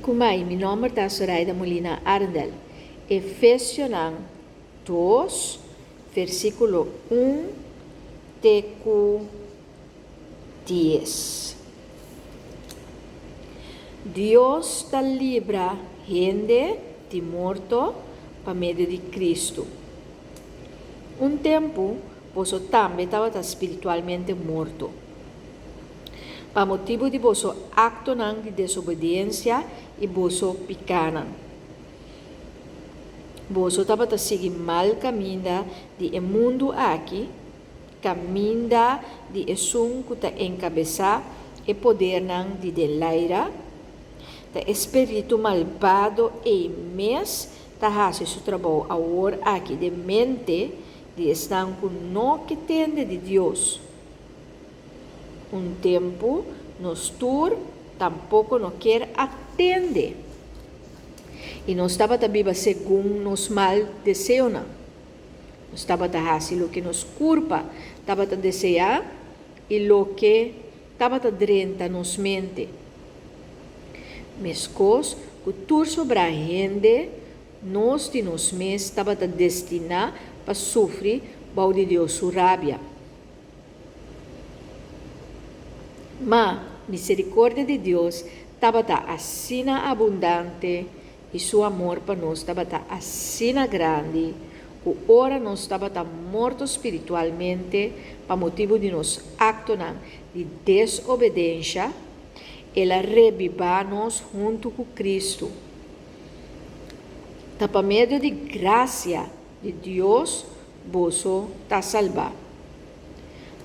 Kumai, mi nome é Soraya Molina Arndel. Efésios 2, versículo 1 teco 10. Deus está libra gente de morto para meio de Cristo. Tempo, você também estava espiritualmente morto. Para motivo de vosso acto de desobediência e vosso pecado. Você estava seguindo mal caminho de mundo aqui, caminho de esum que está encabeçar e poder de delaira, o espírito malvado e mes está fazendo seu trabalho agora aqui de mente de estar com não que tende de Deus. Tempo, nos tur, tampouco não quer atender. E não estava viva segundo nos mal desejos. Não estava fazendo o que nos culpa, estava desejar e o que estava dentro nos mente. Mescos, que tur sobre a gente, nós de nos mes estava destinado para sofrer o de Deus sua rábia. Mas misericórdia de Deus estava assim abundante e seu amor para nós estava assim grande. Que ora nós estava mortos espiritualmente para motivo de nos actos de desobediência. Ela reviva-nos junto com Cristo. Para meio de graça de Deus, você está salvado.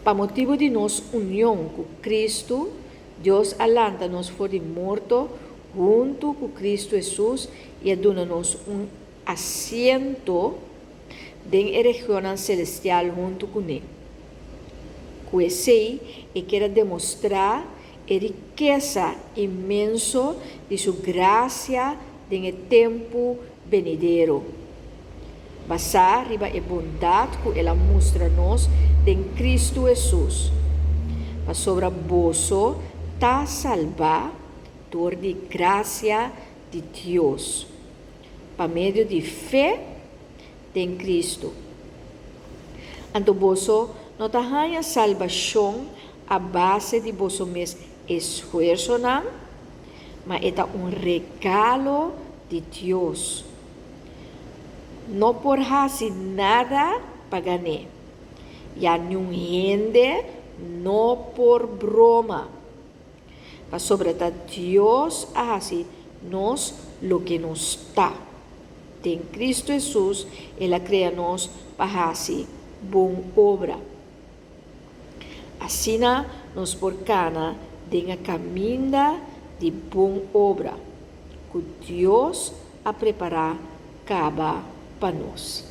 Para motivo de nossa união com Cristo, Deus alanta-nos fora de morto junto com Cristo Jesus e dá-nos assento em região celestial junto com Ele. Com esse, Ele quer demonstrar a riqueza imensa de sua graça em tempo venidero. Basar riba a bondade que ela mostra-nos em Cristo Jesus. Mas sobre você está salva por de graça de Deus, para meio de fé em Cristo. Então você não tem salvação a base de você mesmo esforço, mas é regalo de Deus. Não por fazer nada para ganhar. Ya não rende, não por broma. Mas sobre Deus hace nos lo que nos está. Em Cristo Jesus, Ele cria nos para fazer boa obra. Assim, nos por cana de caminho de boa obra, que Deus a preparar para nós.